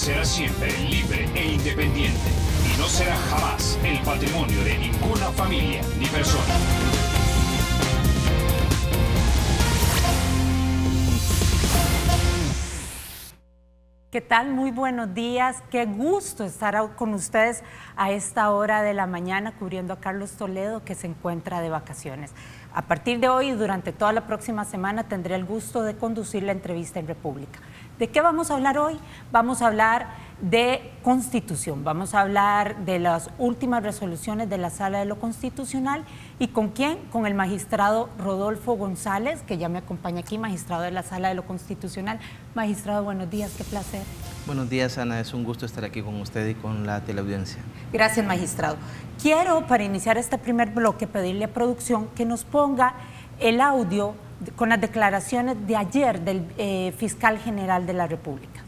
será siempre libre e independiente y no será jamás el patrimonio de ninguna familia ni persona. ¿Qué tal? Muy buenos días. Qué gusto estar con ustedes a esta hora de la mañana cubriendo a Carlos Toledo, que se encuentra de vacaciones. A partir de hoy y durante toda la próxima semana tendré el gusto de conducir la entrevista en República. ¿De qué vamos a hablar hoy? Vamos a hablar de Constitución, vamos a hablar de las últimas resoluciones de la Sala de lo Constitucional. ¿Y con quién? Con el magistrado Rodolfo González, que ya me acompaña aquí, magistrado de la Sala de lo Constitucional. Magistrado, buenos días, qué placer. Buenos días, Ana, es un gusto estar aquí con usted y con la teleaudiencia. Gracias, magistrado. Quiero, para iniciar este primer bloque, pedirle a producción que nos ponga el audio con las declaraciones de ayer del fiscal general de la República.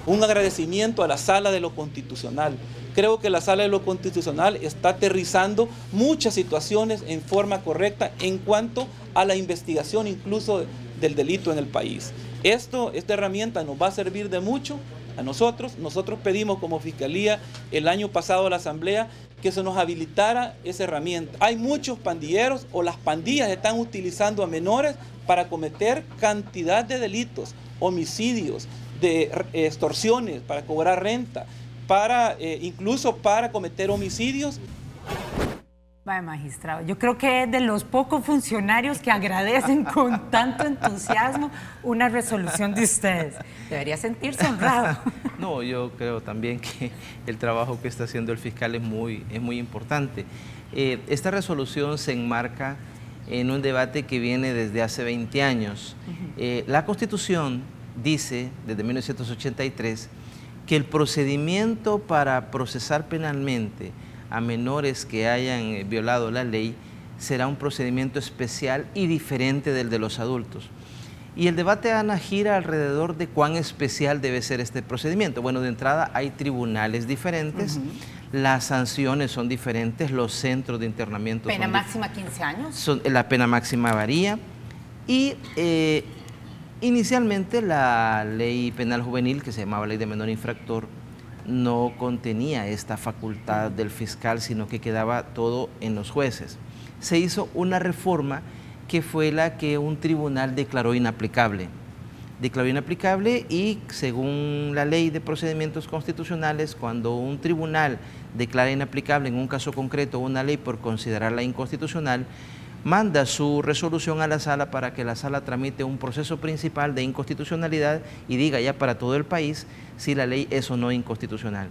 Un agradecimiento a la Sala de lo Constitucional. Creo que la Sala de lo Constitucional está aterrizando muchas situaciones en forma correcta en cuanto a la investigación incluso del delito en el país. Esta herramienta nos va a servir de mucho a nosotros. Nosotros pedimos como Fiscalía el año pasado a la Asamblea que se nos habilitara esa herramienta. Hay muchos pandilleros o las pandillas están utilizando a menores para cometer cantidad de delitos, homicidios, de extorsiones, para cobrar renta, incluso para cometer homicidios. Vaya, magistrado, yo creo que es de los pocos funcionarios que agradecen con tanto entusiasmo una resolución de ustedes. Debería sentirse honrado. No, yo creo también que el trabajo que está haciendo el fiscal es muy importante. Esta resolución se enmarca en un debate que viene desde hace 20 años. La Constitución dice, desde 1983, que el procedimiento para procesar penalmente a menores que hayan violado la ley será un procedimiento especial y diferente del de los adultos. Y el debate, Ana, gira alrededor de cuán especial debe ser este procedimiento. Bueno, de entrada hay tribunales diferentes, las sanciones son diferentes, los centros de internamiento ¿Pena máxima 15 años? La pena máxima varía y inicialmente la ley penal juvenil, que se llamaba Ley de Menor Infractor, no contenía esta facultad del fiscal, sino que quedaba todo en los jueces. Se hizo una reforma que fue la que un tribunal declaró inaplicable. Declaró inaplicable y, según la Ley de Procedimientos Constitucionales, cuando un tribunal declara inaplicable en un caso concreto una ley por considerarla inconstitucional, manda su resolución a la Sala para que la Sala tramite un proceso principal de inconstitucionalidad y diga ya para todo el país si la ley es o no inconstitucional.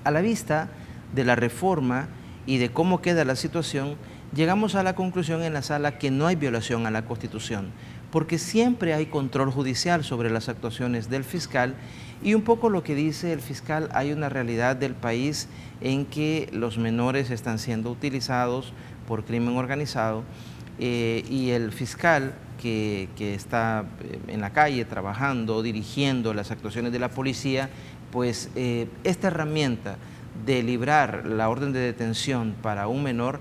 A la vista de la reforma y de cómo queda la situación, llegamos a la conclusión en la Sala que no hay violación a la Constitución, porque siempre hay control judicial sobre las actuaciones del fiscal y un poco lo que dice el fiscal, hay una realidad del país en que los menores están siendo utilizados por crimen organizado y el fiscal que está en la calle trabajando, dirigiendo las actuaciones de la policía, pues esta herramienta de librar la orden de detención para un menor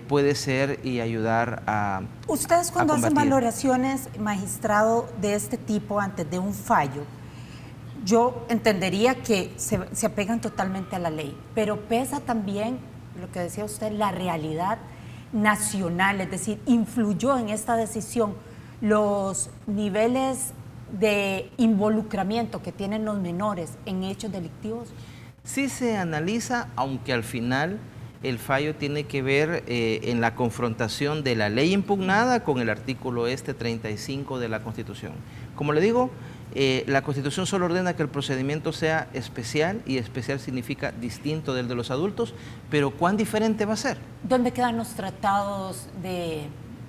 puede ser y ayudar a Ustedes cuando a hacen combatir. valoraciones, magistrado, de este tipo antes de un fallo, yo entendería que se apegan totalmente a la ley, pero pesa también, lo que decía usted, la realidad nacional, es decir, influyó en esta decisión los niveles de involucramiento que tienen los menores en hechos delictivos. Sí se analiza, aunque al final el fallo tiene que ver en la confrontación de la ley impugnada con el artículo 35 de la Constitución. Como le digo, la Constitución solo ordena que el procedimiento sea especial, y especial significa distinto del de los adultos, pero ¿cuán diferente va a ser? ¿Dónde quedan los tratados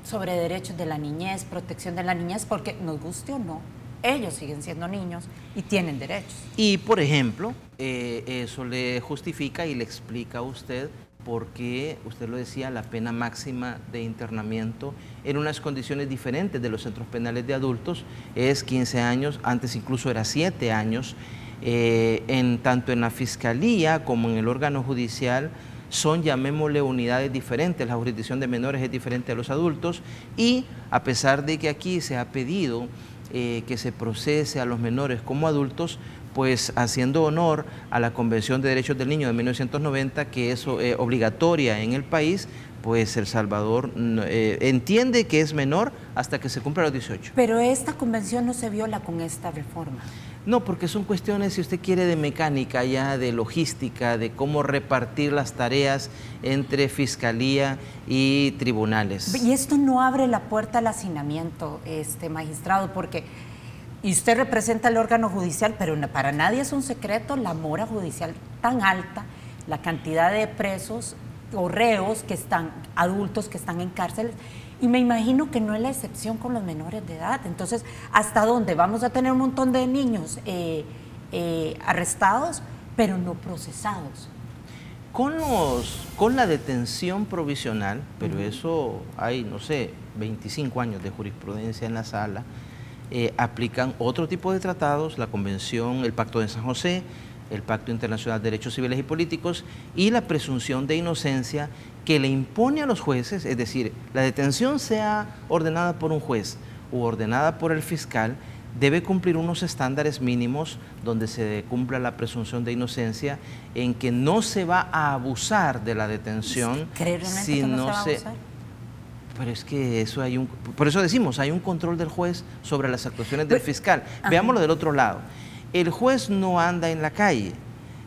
sobre derechos de la niñez, protección de la niñez? Porque nos guste o no, ellos siguen siendo niños y tienen derechos. Y, por ejemplo, eso le justifica y le explica a usted por qué, usted lo decía, la pena máxima de internamiento en unas condiciones diferentes de los centros penales de adultos es 15 años, antes incluso era 7 años, tanto en la Fiscalía como en el órgano judicial son, llamémosle, unidades diferentes, la jurisdicción de menores es diferente a los adultos y a pesar de que aquí se ha pedido que se procese a los menores como adultos, pues haciendo honor a la Convención de Derechos del Niño de 1990, que es obligatoria en el país, pues El Salvador entiende que es menor hasta que se cumpla los 18. Pero esta convención no se viola con esta reforma. No, porque son cuestiones, si usted quiere, de mecánica ya, de logística, de cómo repartir las tareas entre fiscalía y tribunales. Y esto no abre la puerta al hacinamiento, magistrado, porque y usted representa el órgano judicial, pero para nadie es un secreto la mora judicial tan alta, la cantidad de presos o reos que están, adultos que están en cárceles, y me imagino que no es la excepción con los menores de edad. Entonces, ¿hasta dónde? Vamos a tener un montón de niños arrestados, pero no procesados. Con la detención provisional, pero eso hay, no sé, 25 años de jurisprudencia en la sala, aplican otro tipo de tratados, la Convención, el Pacto de San José, el Pacto Internacional de Derechos Civiles y Políticos y la presunción de inocencia que le impone a los jueces, es decir, la detención sea ordenada por un juez u ordenada por el fiscal, debe cumplir unos estándares mínimos donde se cumpla la presunción de inocencia, en que no se va a abusar de la detención. ¿Cree realmente que no se va a abusar? Pero es que eso por eso decimos, hay un control del juez sobre las actuaciones del fiscal. Veámoslo del otro lado. El juez no anda en la calle,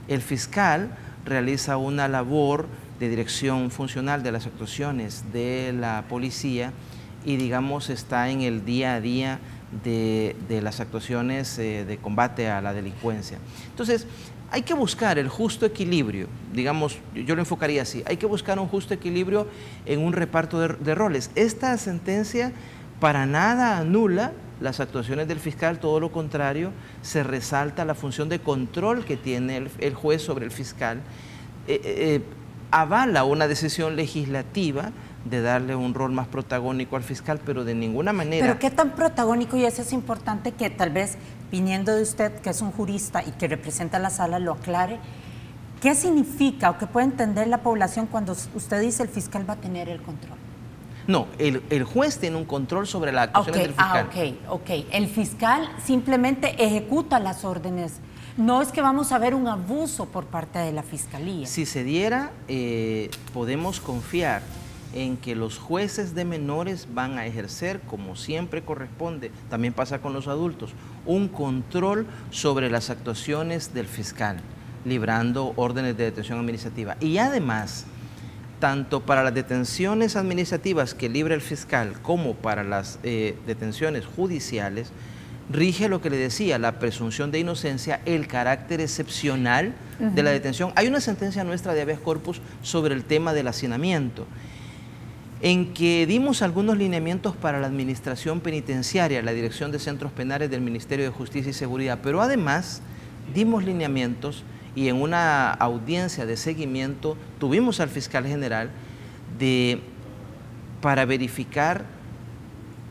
el fiscal realiza una labor de dirección funcional de las actuaciones de la policía y, digamos, está en el día a día de las actuaciones de combate a la delincuencia. Entonces, hay que buscar el justo equilibrio, digamos, yo lo enfocaría así, hay que buscar un justo equilibrio en un reparto de roles. Esta sentencia para nada anula las actuaciones del fiscal, todo lo contrario, se resalta la función de control que tiene el juez sobre el fiscal, avala una decisión legislativa de darle un rol más protagónico al fiscal, pero de ninguna manera... Pero qué tan protagónico, y eso es importante que tal vez, viniendo de usted, que es un jurista y que representa la sala, lo aclare. ¿Qué significa o qué puede entender la población cuando usted dice el fiscal va a tener el control? No, el juez tiene un control sobre las actuaciones del fiscal. Ok. El fiscal simplemente ejecuta las órdenes. No es que vamos a ver un abuso por parte de la fiscalía. Si se diera, podemos confiar en que los jueces de menores van a ejercer, como siempre corresponde, también pasa con los adultos, un control sobre las actuaciones del fiscal, librando órdenes de detención administrativa. Y además, tanto para las detenciones administrativas que libra el fiscal como para las detenciones judiciales, rige lo que le decía, la presunción de inocencia, el carácter excepcional de la detención. Hay una sentencia nuestra de habeas corpus sobre el tema del hacinamiento, en que dimos algunos lineamientos para la administración penitenciaria, la Dirección de Centros Penales del Ministerio de Justicia y Seguridad, pero además dimos lineamientos y en una audiencia de seguimiento tuvimos al fiscal general para verificar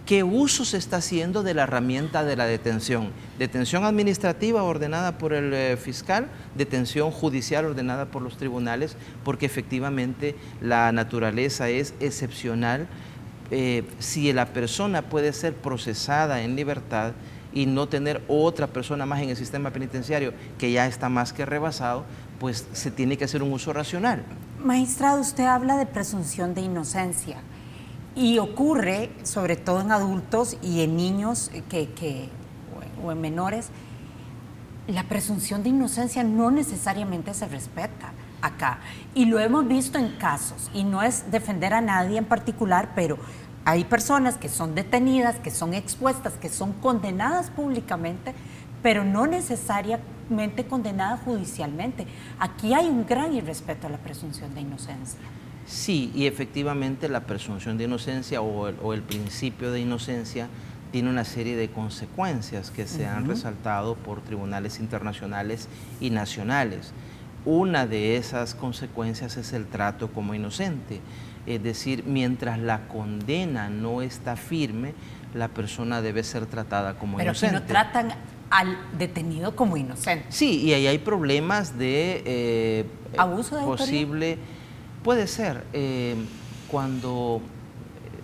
qué uso se está haciendo de la herramienta de la detención. Detención administrativa ordenada por el fiscal, detención judicial ordenada por los tribunales, porque efectivamente la naturaleza es excepcional. Si la persona puede ser procesada en libertad y no tener otra persona más en el sistema penitenciario que ya está más que rebasado, pues se tiene que hacer un uso racional. Magistrado, usted habla de presunción de inocencia. Y ocurre, sobre todo en adultos y en niños o en menores, la presunción de inocencia no necesariamente se respeta acá. Y lo hemos visto en casos, y no es defender a nadie en particular, pero hay personas que son detenidas, que son expuestas, que son condenadas públicamente, pero no necesariamente condenadas judicialmente. Aquí hay un gran irrespeto a la presunción de inocencia. Sí, y efectivamente la presunción de inocencia o el principio de inocencia tiene una serie de consecuencias que se han resaltado por tribunales internacionales y nacionales. Una de esas consecuencias es el trato como inocente, es decir, mientras la condena no está firme, la persona debe ser tratada como inocente. Pero que no tratan al detenido como inocente. Sí, y ahí hay problemas de abuso de posible... autoridad. Puede ser, cuando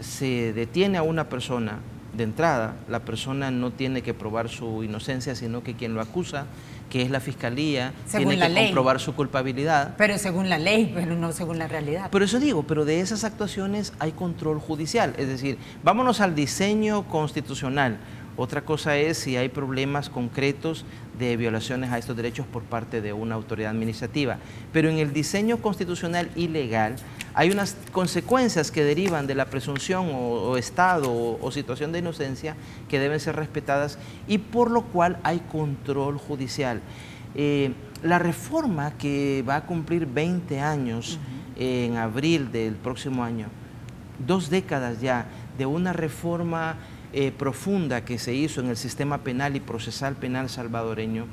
se detiene a una persona de entrada, la persona no tiene que probar su inocencia, sino que quien lo acusa, que es la fiscalía, tiene que comprobar su culpabilidad. Pero según la ley, pero no según la realidad. Por eso digo, pero de esas actuaciones hay control judicial. Es decir, vámonos al diseño constitucional. Otra cosa es si hay problemas concretos de violaciones a estos derechos por parte de una autoridad administrativa. Pero en el diseño constitucional y legal hay unas consecuencias que derivan de la presunción o estado o situación de inocencia que deben ser respetadas y por lo cual hay control judicial. La reforma que va a cumplir 20 años en abril del próximo año, 2 décadas ya de una reforma profunda que se hizo en el sistema penal y procesal penal salvadoreño,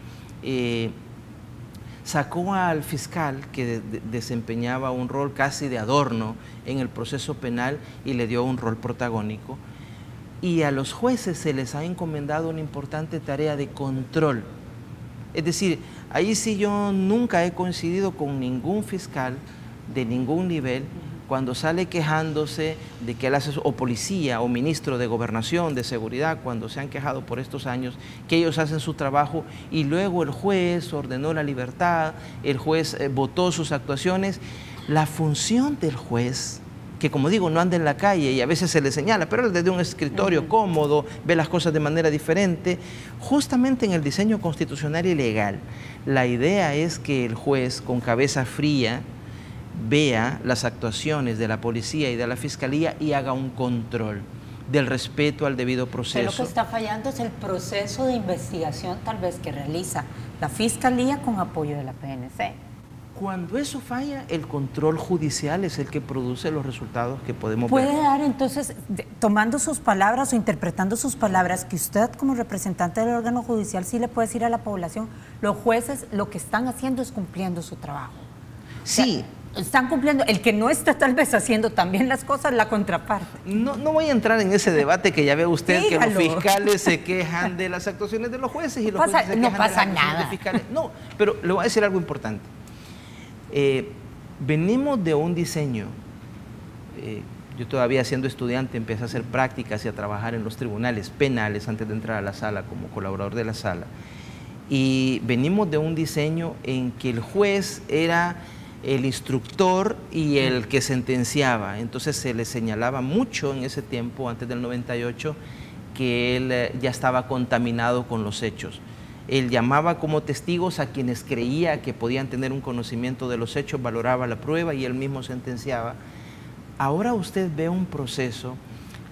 sacó al fiscal que desempeñaba un rol casi de adorno en el proceso penal y le dio un rol protagónico, y a los jueces se les ha encomendado una importante tarea de control. Es decir, ahí sí yo nunca he coincidido con ningún fiscal de ningún nivel cuando sale quejándose de que él hace, o policía, o ministro de gobernación, de seguridad, cuando se han quejado por estos años, que ellos hacen su trabajo y luego el juez ordenó la libertad, el juez votó sus actuaciones. La función del juez, que como digo, no anda en la calle y a veces se le señala, pero él desde un escritorio cómodo, ve las cosas de manera diferente, justamente en el diseño constitucional y legal, la idea es que el juez con cabeza fría vea las actuaciones de la policía y de la fiscalía y haga un control del respeto al debido proceso. Lo que está fallando es el proceso de investigación tal vez que realiza la fiscalía con apoyo de la PNC. Cuando eso falla, el control judicial es el que produce los resultados que podemos ver. ¿Puede dar entonces, tomando sus palabras o interpretando sus palabras, que usted como representante del órgano judicial sí le puede decir a la población, los jueces lo que están haciendo es cumpliendo su trabajo? Sí. O sea, están cumpliendo, el que no está tal vez haciendo también las cosas, la contraparte. No voy a entrar en ese debate que ya ve usted. Dígalo. Que los fiscales se quejan de las actuaciones de los jueces y los jueces se quejan no de pasa las actuaciones nada. de fiscales. No, pero le voy a decir algo importante. Venimos de un diseño, yo todavía siendo estudiante empecé a hacer prácticas y a trabajar en los tribunales penales antes de entrar a la sala como colaborador de la sala, y venimos de un diseño en que el juez era el instructor y el que sentenciaba. Entonces se le señalaba mucho en ese tiempo, antes del 98, que él ya estaba contaminado con los hechos. Él llamaba como testigos a quienes creía que podían tener un conocimiento de los hechos, valoraba la prueba y él mismo sentenciaba. Ahora usted ve un proceso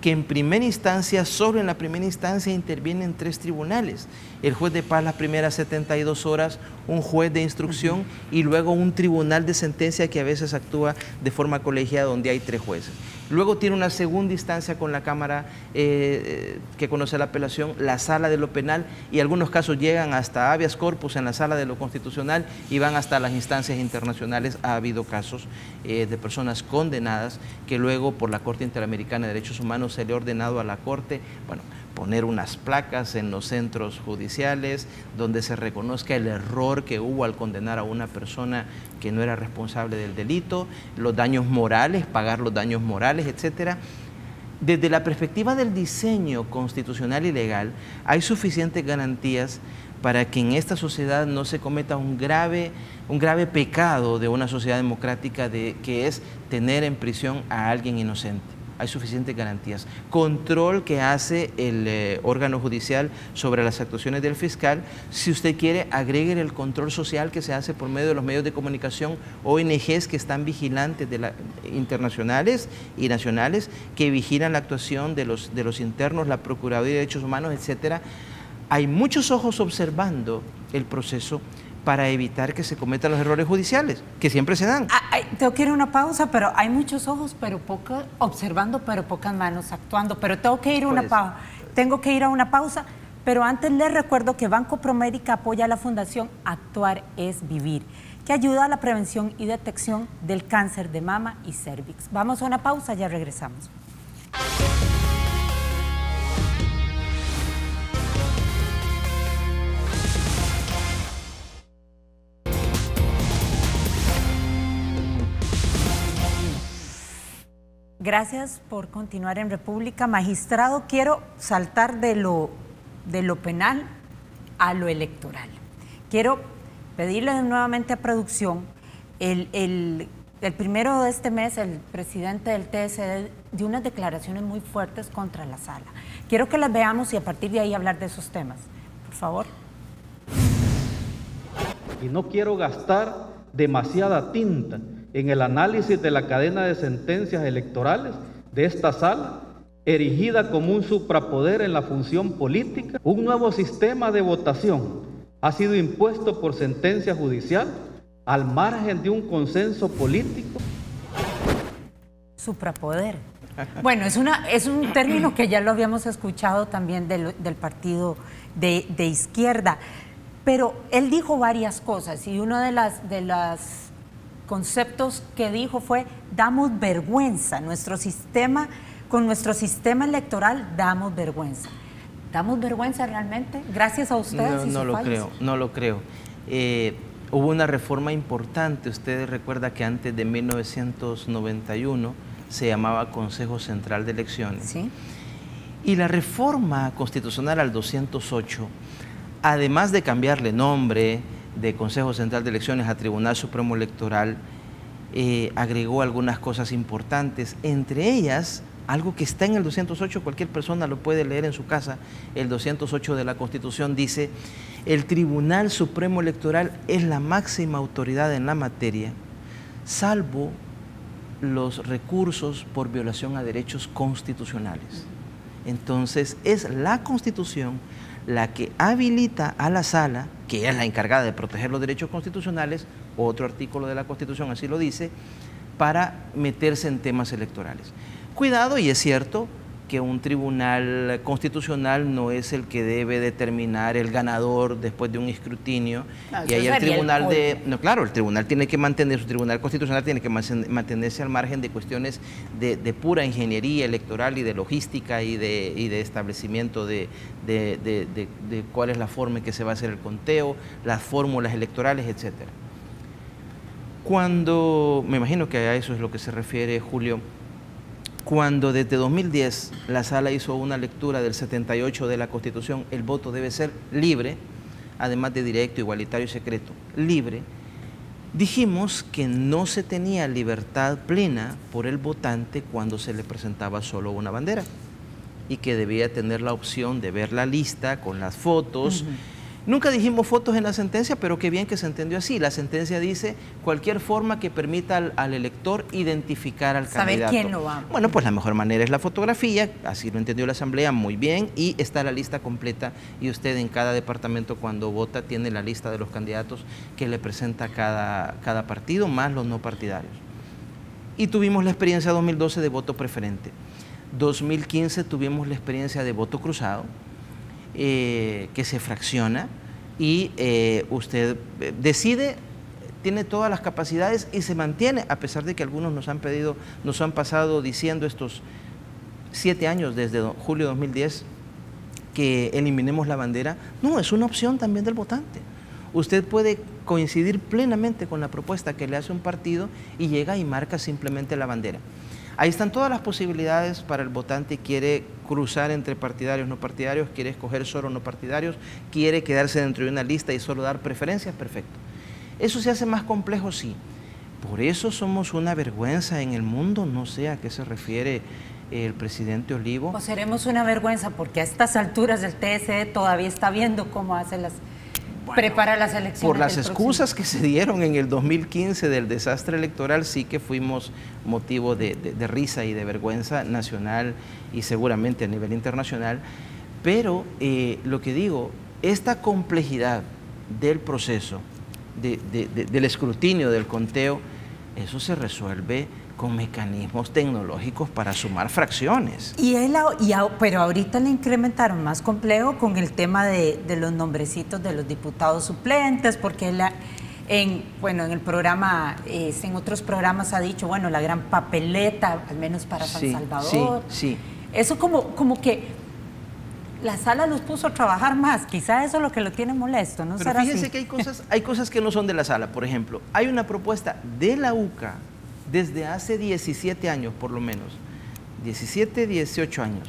que en primera instancia, solo en la primera instancia intervienen 3 tribunales. El juez de paz las primeras 72 horas, un juez de instrucción y luego un tribunal de sentencia que a veces actúa de forma colegiada donde hay 3 jueces. Luego tiene una segunda instancia con la Cámara que conoce la apelación, la sala de lo penal, y algunos casos llegan hasta habeas corpus en la sala de lo constitucional y van hasta las instancias internacionales. Ha habido casos de personas condenadas que luego por la Corte Interamericana de Derechos Humanos se le ha ordenado a la Corte, bueno, poner unas placas en los centros judiciales donde se reconozca el error que hubo al condenar a una persona que no era responsable del delito, los daños morales, pagar los daños morales, etcétera. Desde la perspectiva del diseño constitucional y legal, hay suficientes garantías para que en esta sociedad no se cometa un grave pecado de una sociedad democrática que es tener en prisión a alguien inocente. Hay suficientes garantías. Control que hace el órgano judicial sobre las actuaciones del fiscal. Si usted quiere, agregue el control social que se hace por medio de los medios de comunicación, ONGs que están vigilantes internacionales y nacionales, que vigilan la actuación de los internos, la Procuraduría de Derechos Humanos, etcétera. Hay muchos ojos observando el proceso para evitar que se cometan los errores judiciales, que siempre se dan. Tengo que ir a una pausa, pero hay muchos ojos observando, pero pocas manos actuando. Pero tengo que ir a una pausa. Pero antes les recuerdo que Banco Promérica apoya a la Fundación Actuar es Vivir, que ayuda a la prevención y detección del cáncer de mama y cérvix. Vamos a una pausa, ya regresamos. Gracias por continuar en República. Magistrado, quiero saltar de lo penal a lo electoral. Quiero pedirle nuevamente a producción, el primero de este mes el presidente del TSE dio unas declaraciones muy fuertes contra la sala. Quiero que las veamos y a partir de ahí hablar de esos temas. Por favor. Y no quiero gastar demasiada tinta en el análisis de la cadena de sentencias electorales de esta sala, erigida como un suprapoder en la función política. Un nuevo sistema de votación ha sido impuesto por sentencia judicial al margen de un consenso político. Suprapoder. Bueno, es un término que ya lo habíamos escuchado también del partido de izquierda, pero él dijo varias cosas y uno de los conceptos que dijo fue: damos vergüenza, con nuestro sistema electoral damos vergüenza. ¿Damos vergüenza realmente? Gracias a ustedes. No lo creo. Hubo una reforma importante, usted recuerda que antes de 1991 se llamaba Consejo Central de Elecciones. Sí. Y la reforma constitucional al 208, además de cambiarle nombre de Consejo Central de Elecciones a Tribunal Supremo Electoral, agregó algunas cosas importantes, entre ellas algo que está en el 208, cualquier persona lo puede leer en su casa. El 208 de la Constitución dice: el Tribunal Supremo Electoral es la máxima autoridad en la materia, salvo los recursos por violación a derechos constitucionales. Entonces, es la Constitución la que habilita a la sala, que es la encargada de proteger los derechos constitucionales, otro artículo de la Constitución así lo dice, para meterse en temas electorales. Cuidado, y es cierto que un tribunal constitucional no es el que debe determinar el ganador después de un escrutinio. Y ahí el tribunal el tribunal tiene que mantener, su tribunal constitucional tiene que mantenerse al margen de cuestiones de pura ingeniería electoral y de logística y de establecimiento de cuál es la forma en que se va a hacer el conteo, las fórmulas electorales, etcétera. Cuando, me imagino que a eso es lo que se refiere Julio, cuando desde 2010 la sala hizo una lectura del 78 de la Constitución, el voto debe ser libre, además de directo, igualitario y secreto, libre, dijimos que no se tenía libertad plena por el votante cuando se le presentaba solo una bandera y que debía tener la opción de ver la lista con las fotos. Nunca dijimos fotos en la sentencia, pero qué bien que se entendió así. La sentencia dice cualquier forma que permita al elector identificar al candidato. Saber quién lo va. Bueno, pues la mejor manera es la fotografía, así lo entendió la Asamblea muy bien, y está la lista completa, y usted en cada departamento cuando vota tiene la lista de los candidatos que le presenta cada partido, más los no partidarios. Y tuvimos la experiencia 2012 de voto preferente. 2015 tuvimos la experiencia de voto cruzado, que se fracciona y usted decide, tiene todas las capacidades y se mantiene, a pesar de que algunos nos han pasado diciendo estos 7 años, desde julio de 2010, que eliminemos la bandera. No, es una opción también del votante. Usted puede coincidir plenamente con la propuesta que le hace un partido y llega y marca simplemente la bandera. Ahí están todas las posibilidades para el votante. Quiere cruzar entre partidarios, no partidarios, quiere escoger solo no partidarios, quiere quedarse dentro de una lista y solo dar preferencias, perfecto. Eso se hace más complejo, sí. Por eso somos una vergüenza en el mundo, no sé a qué se refiere el presidente Olivo. O seremos una vergüenza porque a estas alturas el TSE todavía está viendo cómo hace prepara las elecciones. Por las excusas que se dieron en el 2015 del desastre electoral, sí que fuimos motivo de risa y de vergüenza nacional y seguramente a nivel internacional. Pero lo que digo, esta complejidad del proceso, del escrutinio, del conteo, eso se resuelve con mecanismos tecnológicos para sumar fracciones. Pero ahorita le incrementaron más complejo con el tema de los nombrecitos de los diputados suplentes, porque en el programa, en otros programas ha dicho, bueno, la gran papeleta, al menos para San Salvador. Sí. Eso como que la sala los puso a trabajar más, quizá eso es lo que lo tiene molesto, ¿no? Pero fíjense que hay cosas que no son de la sala. Por ejemplo, hay una propuesta de la UCA desde hace 17 años por lo menos, 17, 18 años.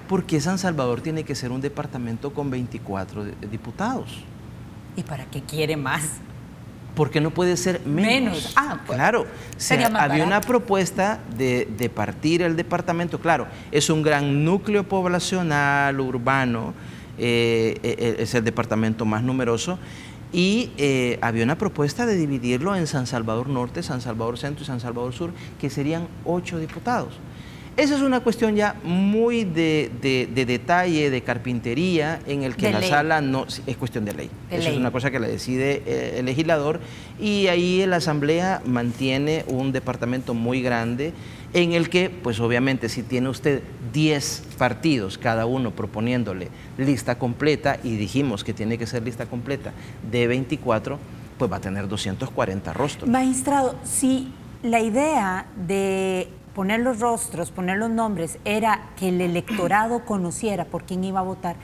¿Por qué San Salvador tiene que ser un departamento con 24 diputados? ¿Y para qué quiere más? ¿Por qué no puede ser menos? Claro, había una propuesta de partir el departamento. Claro, es un gran núcleo poblacional, urbano, es el departamento más numeroso, y había una propuesta de dividirlo en San Salvador Norte, San Salvador Centro y San Salvador Sur, que serían 8 diputados. Esa es una cuestión ya muy de detalle, de carpintería, en el que la sala no es cuestión de ley. Eso es una cosa que la decide el legislador, y ahí la Asamblea mantiene un departamento muy grande en el que, pues obviamente, si tiene usted 10 partidos, cada uno proponiéndole lista completa, y dijimos que tiene que ser lista completa de 24, pues va a tener 240 rostros. Magistrado, si la idea de poner los rostros, poner los nombres, era que el electorado conociera por quién iba a votar,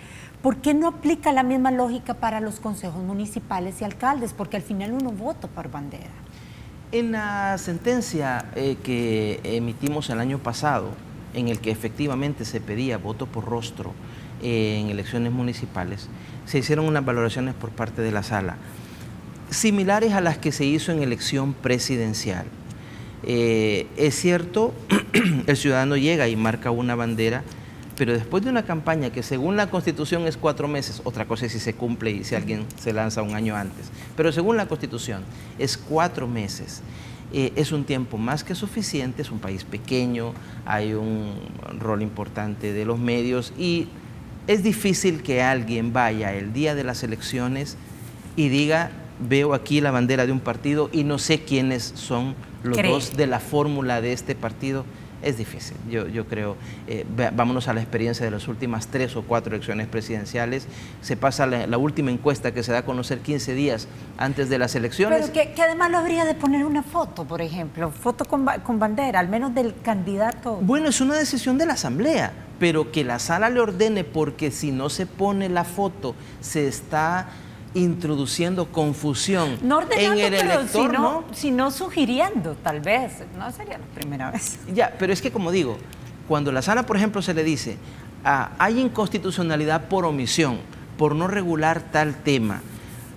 ¿por qué no aplica la misma lógica para los consejos municipales y alcaldes? Porque al final uno vota por bandera. En la sentencia que emitimos el año pasado, en el que efectivamente se pedía voto por rostro en elecciones municipales, se hicieron unas valoraciones por parte de la sala, similares a las que se hizo en elección presidencial. Es cierto, el ciudadano llega y marca una bandera, pero después de una campaña que según la Constitución es 4 meses, otra cosa es si se cumple y si alguien se lanza un año antes, pero según la Constitución es 4 meses, es un tiempo más que suficiente, es un país pequeño, hay un rol importante de los medios, y es difícil que alguien vaya el día de las elecciones y diga: veo aquí la bandera de un partido y no sé quiénes son los dos de la fórmula de este partido. Es difícil, yo creo. Vámonos a la experiencia de las últimas 3 o 4 elecciones presidenciales. Se pasa la última encuesta que se da a conocer 15 días antes de las elecciones. Pero que además lo habría de poner una foto, por ejemplo, foto con bandera, al menos del candidato. Bueno, es una decisión de la Asamblea, pero que la sala le ordene, porque si no se pone la foto, se está introduciendo confusión en el elector, sino sugiriendo, tal vez, no sería la primera vez. Ya, pero es que, como digo, cuando la sala, por ejemplo, se le dice, hay inconstitucionalidad por omisión, por no regular tal tema,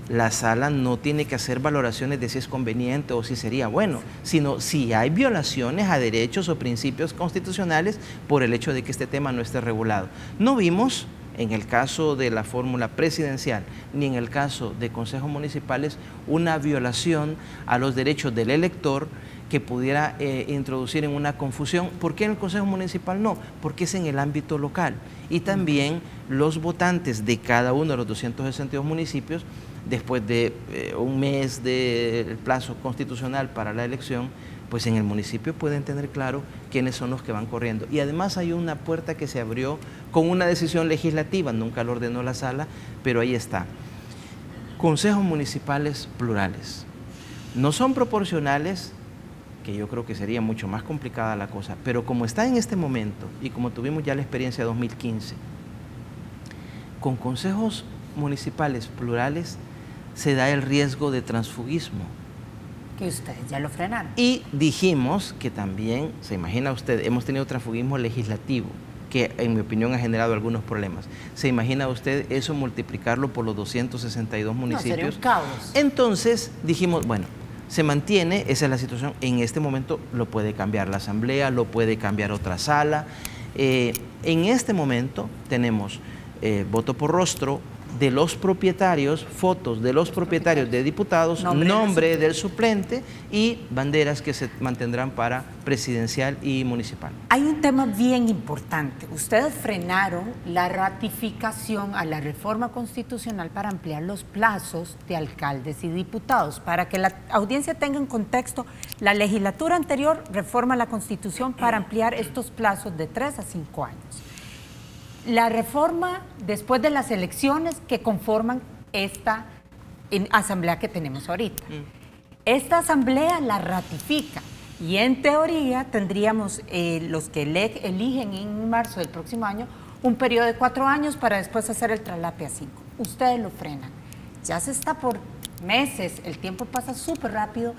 la sala no tiene que hacer valoraciones de si es conveniente o si sería bueno, sino si hay violaciones a derechos o principios constitucionales por el hecho de que este tema no esté regulado. No vimos, en el caso de la fórmula presidencial, ni en el caso de consejos municipales, una violación a los derechos del elector que pudiera introducir en una confusión. ¿Por qué en el consejo municipal no? Porque es en el ámbito local. Y también los votantes de cada uno de los 262 municipios, después de un mes del plazo constitucional para la elección, pues en el municipio pueden tener claro quiénes son los que van corriendo. Y además hay una puerta que se abrió con una decisión legislativa, nunca lo ordenó la sala, pero ahí está. Consejos municipales plurales. No son proporcionales, que yo creo que sería mucho más complicada la cosa, pero como está en este momento, y como tuvimos ya la experiencia de 2015, con consejos municipales plurales se da el riesgo de transfugismo. Que ustedes ya lo frenaron. Y dijimos que también, se imagina usted, hemos tenido transfugismo legislativo, que en mi opinión ha generado algunos problemas. ¿Se imagina usted eso multiplicarlo por los 262 municipios? No, sería un caos. Entonces dijimos, bueno, se mantiene, esa es la situación, en este momento lo puede cambiar la Asamblea, lo puede cambiar otra sala. En este momento tenemos voto por rostro de los propietarios, fotos de los propietarios de diputados, nombre del suplente y banderas que se mantendrán para presidencial y municipal. Hay un tema bien importante. Ustedes frenaron la ratificación a la reforma constitucional para ampliar los plazos de alcaldes y diputados. Para que la audiencia tenga en contexto, la legislatura anterior reforma la Constitución para ampliar estos plazos de 3 a 5 años. La reforma después de las elecciones que conforman esta asamblea que tenemos ahorita. Esta asamblea la ratifica y en teoría tendríamos los que eligen en marzo del próximo año un periodo de 4 años para después hacer el traslape a 5. Ustedes lo frenan. Ya se está por meses, el tiempo pasa súper rápido.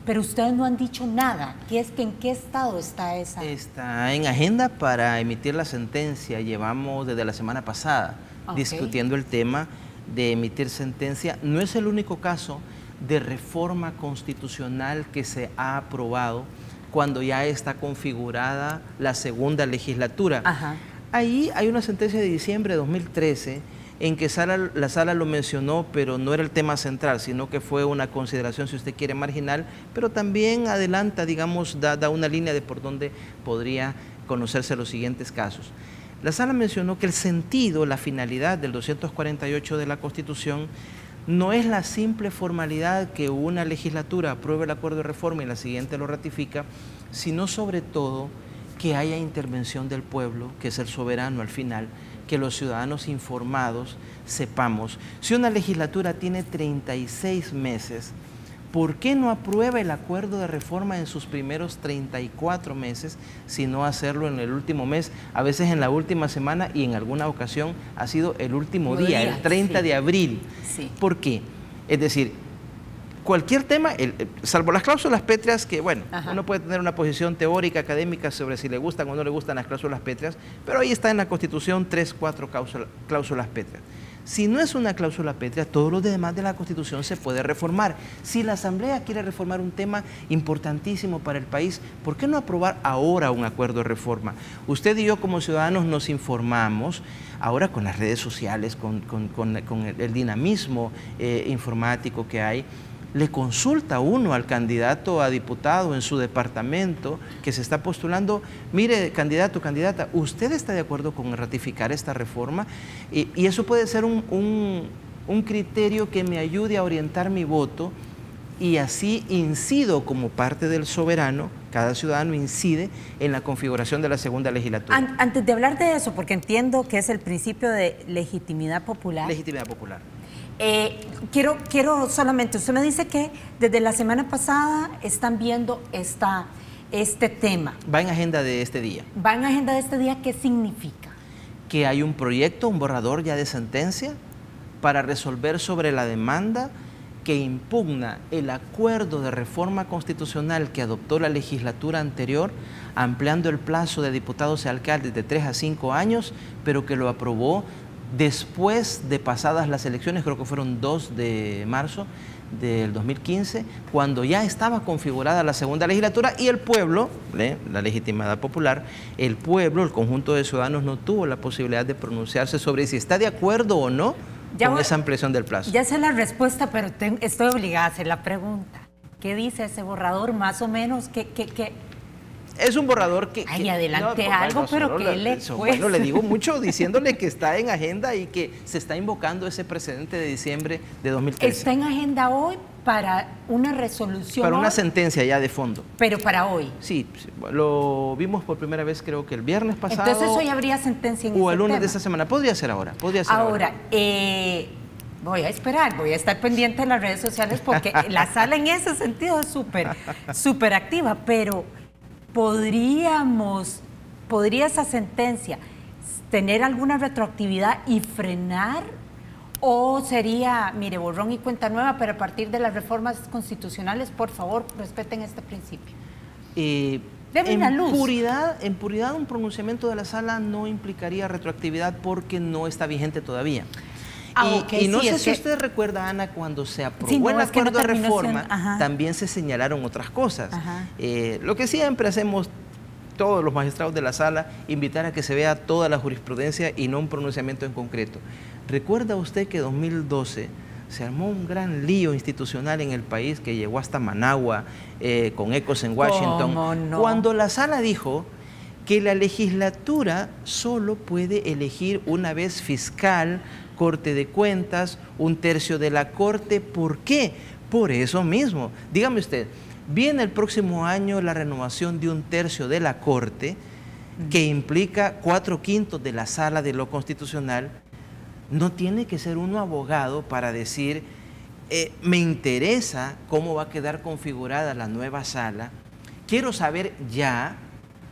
Pero ustedes no han dicho nada. ¿En qué estado está esa? Está en agenda para emitir la sentencia. Llevamos desde la semana pasada discutiendo el tema de emitir sentencia. No es el único caso de reforma constitucional que se ha aprobado cuando ya está configurada la segunda legislatura. Ahí hay una sentencia de diciembre de 2013 en que la sala lo mencionó, pero no era el tema central, sino que fue una consideración, si usted quiere, marginal, pero también adelanta, digamos, da una línea de por dónde podría conocerse los siguientes casos. La sala mencionó que el sentido, la finalidad del 248 de la Constitución no es la simple formalidad que una legislatura apruebe el acuerdo de reforma y la siguiente lo ratifica, sino sobre todo que haya intervención del pueblo, que es el soberano al final, que los ciudadanos informados sepamos. Si una legislatura tiene 36 meses, ¿por qué no aprueba el acuerdo de reforma en sus primeros 34 meses, sino hacerlo en el último mes, a veces en la última semana y en alguna ocasión ha sido el último día, el 30 de abril? ¿Por qué? Es decir, cualquier tema, salvo las cláusulas pétreas, que bueno, uno puede tener una posición teórica, académica sobre si le gustan o no le gustan las cláusulas pétreas, pero ahí está en la Constitución 3, 4 cláusulas pétreas. Si no es una cláusula pétrea, todo lo demás de la Constitución se puede reformar. Si la Asamblea quiere reformar un tema importantísimo para el país, ¿por qué no aprobar ahora un acuerdo de reforma? Usted y yo como ciudadanos nos informamos, ahora con las redes sociales, con el dinamismo informático que hay, le consulta uno al candidato a diputado en su departamento que se está postulando: mire, candidato, candidata, ¿usted está de acuerdo con ratificar esta reforma? Y eso puede ser un criterio que me ayude a orientar mi voto, y así incido como parte del soberano. Cada ciudadano incide en la configuración de la segunda legislatura. Antes de hablar de eso, porque entiendo que es el principio de legitimidad popular. Legitimidad popular. Quiero solamente, usted me dice que desde la semana pasada están viendo este tema. Va en agenda de este día. ¿Va en agenda de este día? ¿Qué significa? Que hay un proyecto, un borrador ya de sentencia para resolver sobre la demanda que impugna el acuerdo de reforma constitucional que adoptó la legislatura anterior, ampliando el plazo de diputados y alcaldes de 3 a 5 años, pero que lo aprobó después de pasadas las elecciones, creo que fueron 2 de marzo del 2015, cuando ya estaba configurada la segunda legislatura y el pueblo, la legitimidad popular, el pueblo, el conjunto de ciudadanos no tuvo la posibilidad de pronunciarse sobre si está de acuerdo o no con esa ampliación del plazo. Ya sé la respuesta, pero estoy obligada a hacer la pregunta. ¿Qué dice ese borrador más o menos? Es un borrador que... Ay, adelante algo, pero ¿qué le cuesta? Bueno, le digo mucho diciéndole que está en agenda y que se está invocando ese precedente de diciembre de 2013. Está en agenda hoy para una resolución. Para una sentencia ya de fondo. Pero para hoy. Sí, lo vimos por primera vez creo que el viernes pasado. Entonces hoy habría sentencia en o el lunes de esta semana. Podría ser ahora, ahora. Voy a esperar, voy a estar pendiente de las redes sociales porque la sala en ese sentido es súper activa, pero ¿podría esa sentencia tener alguna retroactividad y frenar? ¿O sería, mire, borrón y cuenta nueva, pero a partir de las reformas constitucionales, por favor, respeten este principio? En puridad, un pronunciamiento de la sala no implicaría retroactividad porque no está vigente todavía. Y no sé si usted recuerda, Ana, cuando se aprobó el acuerdo de reforma, también se señalaron otras cosas. Lo que siempre hacemos todos los magistrados de la sala, invitar a que se vea toda la jurisprudencia y no un pronunciamiento en concreto. ¿Recuerda usted que en 2012 se armó un gran lío institucional en el país que llegó hasta Managua, con ecos en Washington? ¿Cómo no? Cuando la sala dijo que la legislatura solo puede elegir una vez fiscal, Corte de Cuentas, 1/3 de la Corte. ¿Por qué? Por eso mismo. Dígame usted, viene el próximo año la renovación de 1/3 de la Corte, que implica 4/5 de la Sala de lo Constitucional. No tiene que ser uno abogado para decir, me interesa cómo va a quedar configurada la nueva sala. Quiero saber ya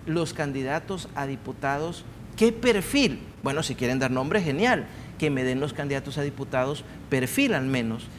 los candidatos a diputados, qué perfil. Bueno, si quieren dar nombre, genial. Que me den los candidatos a diputados perfil al menos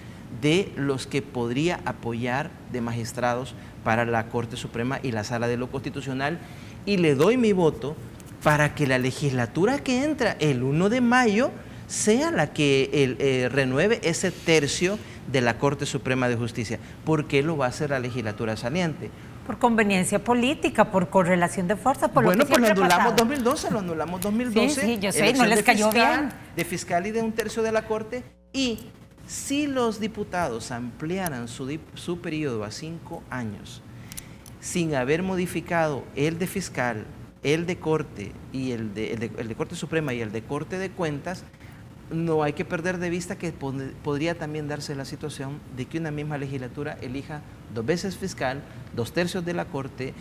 de los que podría apoyar de magistrados para la Corte Suprema y la Sala de lo Constitucional, y le doy mi voto para que la legislatura que entra el 1 de mayo sea la que renueve ese tercio de la Corte Suprema de Justicia. ¿Por qué lo va a hacer la legislatura saliente? Por conveniencia política, por correlación de fuerza, por bueno, lo que pues lo siempre ha anulamos pasado. 2012, lo anulamos 2012. Sí, yo sé, elección no les cayó bien. De fiscal y de un tercio de la Corte. Y si los diputados ampliaran su periodo a 5 años, sin haber modificado el de fiscal, el de Corte y el de Corte Suprema y el de Corte de Cuentas, no hay que perder de vista que podría también darse la situación de que una misma legislatura elija 2 veces fiscal, 2/3 de la Corte,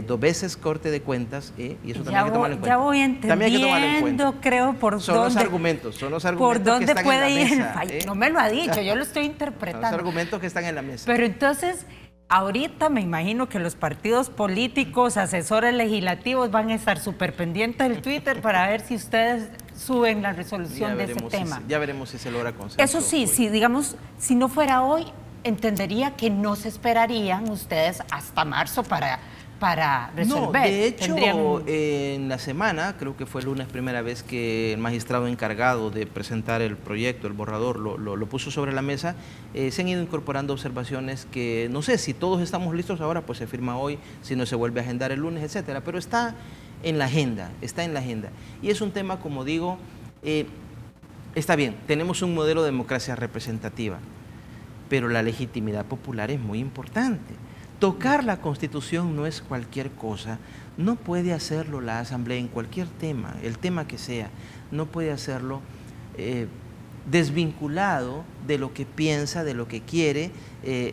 2 veces Corte de Cuentas, y eso también hay que tomarlo en cuenta. Ya voy entendiendo, creo, por son dónde... Son los argumentos por dónde que están puede en la ir mesa, el fallo. No me lo ha dicho, yo lo estoy interpretando. Son los argumentos que están en la mesa. Pero entonces, ahorita me imagino que los partidos políticos, asesores legislativos van a estar súper pendientes del Twitter para ver si ustedes suben la resolución de ese tema. Ya veremos si se logra consenso. Eso sí, si digamos, si no fuera hoy, entendería que no se esperarían ustedes hasta marzo para resolver. No, de hecho, en la semana, creo que fue el lunes primera vez que el magistrado encargado de presentar el proyecto, el borrador, lo puso sobre la mesa. Se han ido incorporando observaciones que, no sé, si todos estamos listos ahora, pues se firma hoy, si no se vuelve a agendar el lunes, etcétera, pero está en la agenda, Y es un tema, como digo, está bien, tenemos un modelo de democracia representativa, pero la legitimidad popular es muy importante. Tocar la Constitución no es cualquier cosa, no puede hacerlo la Asamblea en cualquier tema, el tema que sea, no puede hacerlo desvinculado de lo que piensa, de lo que quiere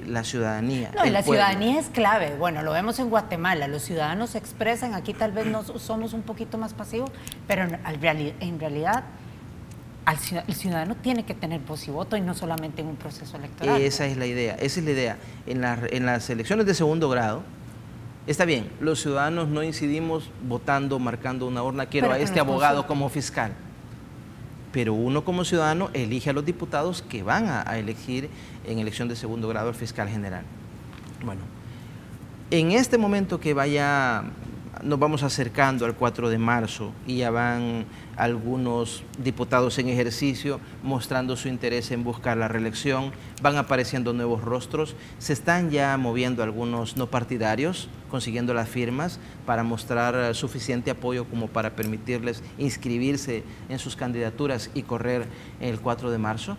la ciudadanía. No, y la ciudadanía es clave. Bueno, lo vemos en Guatemala, los ciudadanos se expresan, aquí tal vez no somos un poquito más pasivos, pero en realidad el ciudadano tiene que tener voz y voto y no solamente en un proceso electoral. Esa es la idea. En las elecciones de segundo grado, está bien, los ciudadanos no incidimos votando, marcando una urna, quiero a este abogado como fiscal. Pero uno como ciudadano elige a los diputados que van a elegir en elección de segundo grado al fiscal general. Bueno, en este momento que nos vamos acercando al 4 de marzo y ya van algunos diputados en ejercicio mostrando su interés en buscar la reelección, van apareciendo nuevos rostros, se están ya moviendo algunos no partidarios, consiguiendo las firmas para mostrar suficiente apoyo como para permitirles inscribirse en sus candidaturas y correr el 4 de marzo.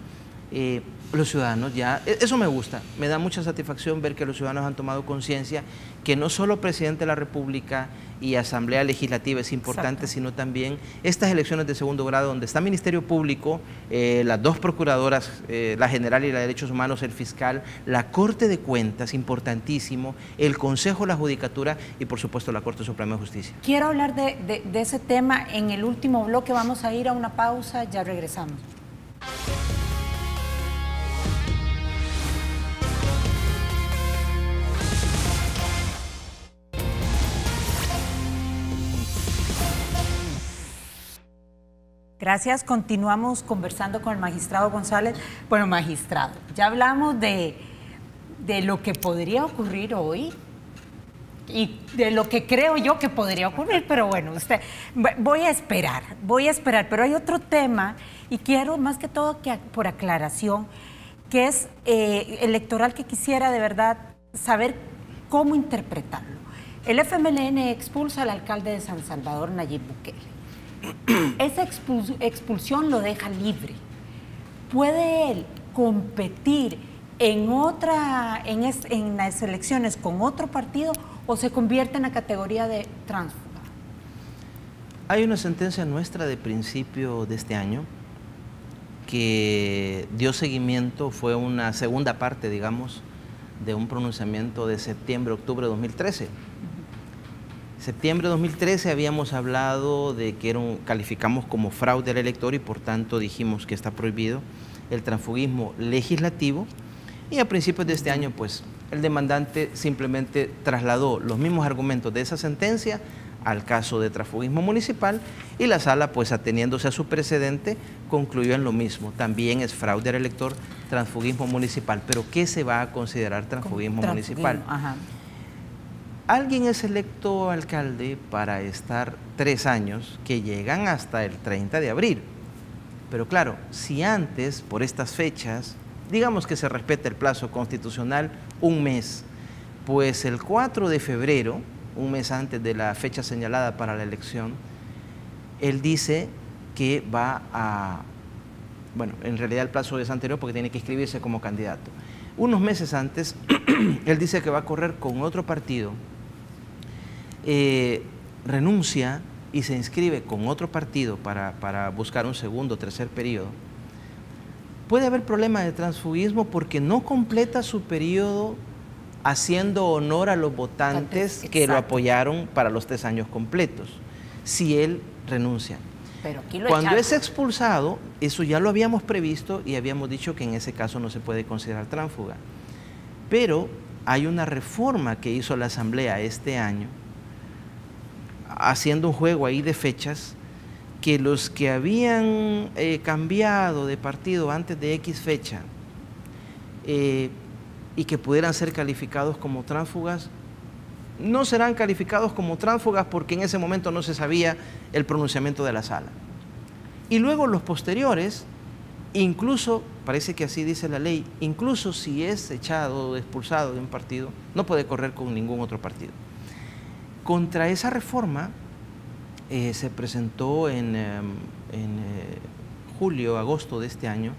Los ciudadanos ya, eso me gusta, me da mucha satisfacción ver que los ciudadanos han tomado conciencia que no solo presidente de la República y Asamblea Legislativa es importante, sino también estas elecciones de segundo grado donde está Ministerio Público, las 2 procuradoras, la general y la de Derechos Humanos, el fiscal, la Corte de Cuentas, importantísimo, el Consejo de la Judicatura y por supuesto la Corte Suprema de Justicia. Quiero hablar de ese tema en el último bloque, vamos a ir a una pausa, ya regresamos. Gracias, continuamos conversando con el magistrado González. Bueno, magistrado, ya hablamos de lo que podría ocurrir hoy y de lo que creo yo que podría ocurrir, pero bueno, voy a esperar, pero hay otro tema y quiero más que todo que por aclaración, que es electoral, que quisiera de verdad saber cómo interpretarlo. El FMLN expulsa al alcalde de San Salvador, Nayib Bukele. Esa expulsión lo deja libre. ¿Puede él competir en las elecciones con otro partido o se convierte en la categoría de tránsfuga? Hay una sentencia nuestra de principio de este año que dio seguimiento, fue una segunda parte, digamos, de un pronunciamiento de septiembre-octubre de 2013. Septiembre de 2013 habíamos hablado de que calificamos como fraude al elector y por tanto dijimos que está prohibido el transfugismo legislativo, y a principios de este año pues el demandante simplemente trasladó los mismos argumentos de esa sentencia al caso de transfugismo municipal, y la sala, pues ateniéndose a su precedente, concluyó en lo mismo. También es fraude al elector, transfugismo municipal. Pero ¿qué se va a considerar transfugismo municipal? Ajá. Alguien es electo alcalde para estar 3 años, que llegan hasta el 30 de abril. Pero claro, si antes, por estas fechas, digamos que se respeta el plazo constitucional, un mes, pues el 4 de febrero, un mes antes de la fecha señalada para la elección, él dice que va a, bueno, en realidad el plazo es anterior porque tiene que inscribirse como candidato. Unos meses antes, él dice que va a correr con otro partido, renuncia y se inscribe con otro partido para buscar un segundo o tercer periodo. Puede haber problema de transfugismo porque no completa su periodo haciendo honor a los votantes que lo apoyaron para los 3 años completos, si él renuncia. Pero aquí lo Cuando echaron. es expulsado, eso ya lo habíamos previsto y habíamos dicho que en ese caso no se puede considerar tránsfuga. Pero hay una reforma que hizo la Asamblea este año, haciendo un juego ahí de fechas, que los que habían cambiado de partido antes de X fecha y que pudieran ser calificados como tránsfugas, no serán calificados como tránsfugas porque en ese momento no se sabía el pronunciamiento de la sala. Y luego los posteriores, incluso, parece que así dice la ley, incluso si es echado o expulsado de un partido, no puede correr con ningún otro partido. Contra esa reforma se presentó en julio, agosto de este año,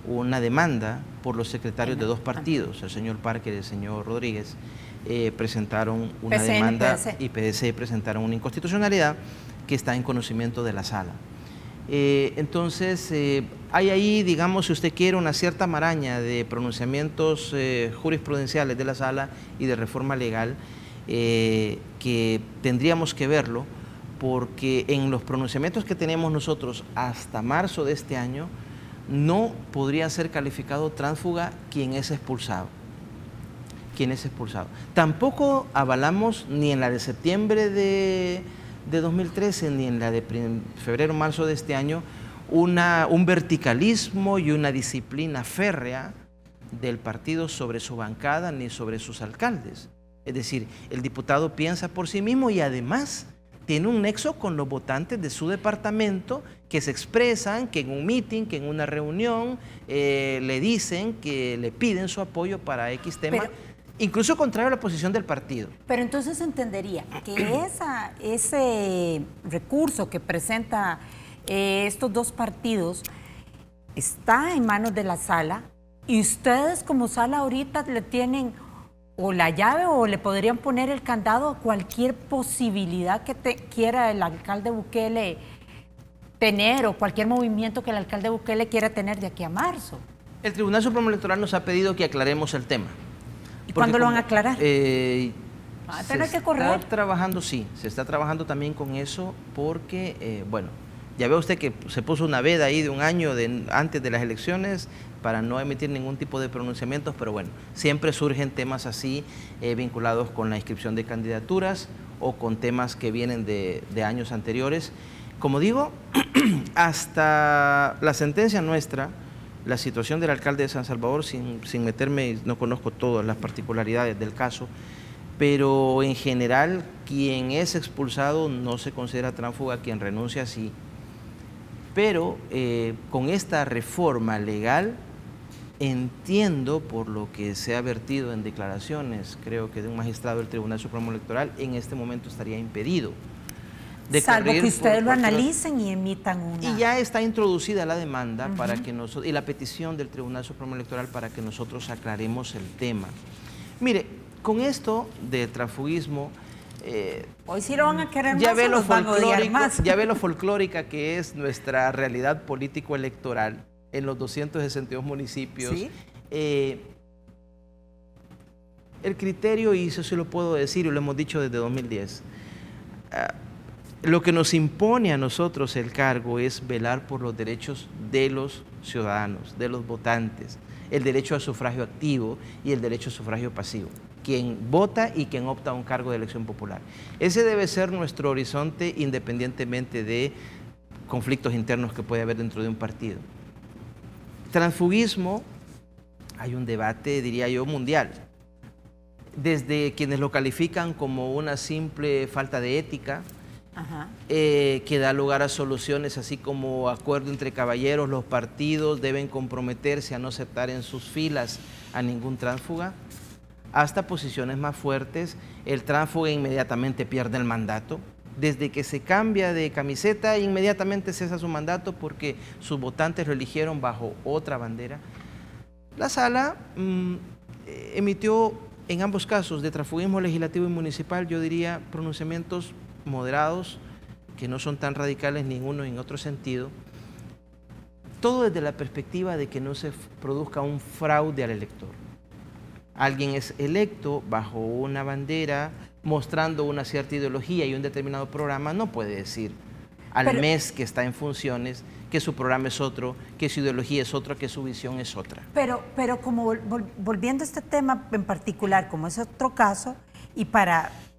una demanda por los secretarios de 2 partidos, el señor Parker y el señor Rodríguez, presentaron una demanda y PDC presentaron una inconstitucionalidad que está en conocimiento de la sala. Entonces, hay ahí, digamos, si usted quiere, una cierta maraña de pronunciamientos jurisprudenciales de la sala y de reforma legal que tendríamos que verlo, porque en los pronunciamientos que tenemos nosotros hasta marzo de este año, no podría ser calificado tránsfuga quien es expulsado. Tampoco avalamos ni en la de septiembre de 2013 ni en la de febrero, marzo de este año un verticalismo y una disciplina férrea del partido sobre su bancada ni sobre sus alcaldes. Es decir, el diputado piensa por sí mismo y además tiene un nexo con los votantes de su departamento que se expresan, que en un meeting, que en una reunión le dicen que le piden su apoyo para X tema, incluso contrario a la posición del partido. Pero entonces entendería que ese recurso que presenta estos 2 partidos está en manos de la sala y ustedes como sala ahorita le tienen o la llave o le podrían poner el candado a cualquier posibilidad que quiera el alcalde Bukele tener o cualquier movimiento que el alcalde Bukele quiera tener de aquí a marzo. El Tribunal Supremo Electoral nos ha pedido que aclaremos el tema. ¿Y cuándo lo van a aclarar? Se correr. está trabajando, sí, se está trabajando también con eso porque, bueno, ya ve usted que se puso una veda ahí de un año antes de las elecciones para no emitir ningún tipo de pronunciamientos, pero bueno, siempre surgen temas así vinculados con la inscripción de candidaturas o con temas que vienen de años anteriores. Como digo, hasta la sentencia nuestra, la situación del alcalde de San Salvador, sin meterme, no conozco todas las particularidades del caso, pero en general quien es expulsado no se considera tránsfuga, quien renuncia sí. Pero con esta reforma legal, entiendo por lo que se ha vertido en declaraciones, creo que de un magistrado del Tribunal Supremo Electoral, en este momento estaría impedido. Salvo que ustedes lo analicen y emitan una. Y ya está introducida la demanda para que nosotros, y la petición del Tribunal Supremo Electoral para que nosotros aclaremos el tema. Mire, con esto de transfugismo, hoy sí lo van a querer ya más, ve o lo los van a odiar más. ya ve lo folclórica que es nuestra realidad político-electoral en los 262 municipios. ¿Sí? El criterio, y eso sí lo puedo decir y lo hemos dicho desde 2010, lo que nos impone a nosotros el cargo es velar por los derechos de los ciudadanos, de los votantes, el derecho al sufragio activo y el derecho al sufragio pasivo. quien vota y quien opta a un cargo de elección popular. Ese debe ser nuestro horizonte independientemente de conflictos internos que puede haber dentro de un partido. Transfugismo, hay un debate, diría yo, mundial. Desde quienes lo califican como una simple falta de ética, que da lugar a soluciones así como acuerdo entre caballeros, los partidos deben comprometerse a no aceptar en sus filas a ningún tránsfuga, hasta posiciones más fuertes, el tránsfuga inmediatamente pierde el mandato. Desde que se cambia de camiseta, inmediatamente cesa su mandato porque sus votantes lo eligieron bajo otra bandera. La sala emitió en ambos casos de transfugismo legislativo y municipal, yo diría, pronunciamientos moderados, que no son tan radicales ni en uno ni en otro sentido. Todo desde la perspectiva de que no se produzca un fraude al elector. Alguien es electo bajo una bandera, mostrando una cierta ideología y un determinado programa, no puede decir al mes que está en funciones que su programa es otro, que su ideología es otra, que su visión es otra. Pero como volviendo a este tema en particular, como es otro caso, y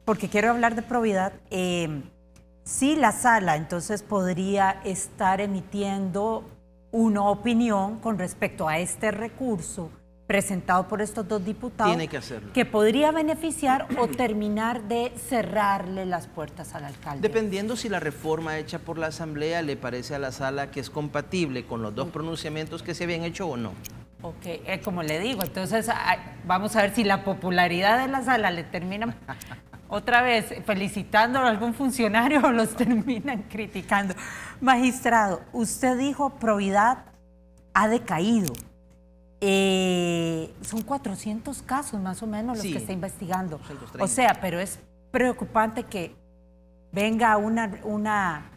porque quiero hablar de probidad, sí la sala entonces podría estar emitiendo una opinión con respecto a este recurso presentado por estos dos diputados. Tiene que hacerlo. Que podría beneficiar o terminar de cerrarle las puertas al alcalde. Dependiendo si la reforma hecha por la Asamblea le parece a la sala que es compatible con los dos pronunciamientos que se habían hecho o no. Ok, como le digo, entonces vamos a ver si la popularidad de la sala le termina otra vez felicitando a algún funcionario o los terminan criticando. Magistrado, usted dijo probidad ha decaído. Son 400 casos más o menos los que está investigando. 230. O sea, pero es preocupante que venga una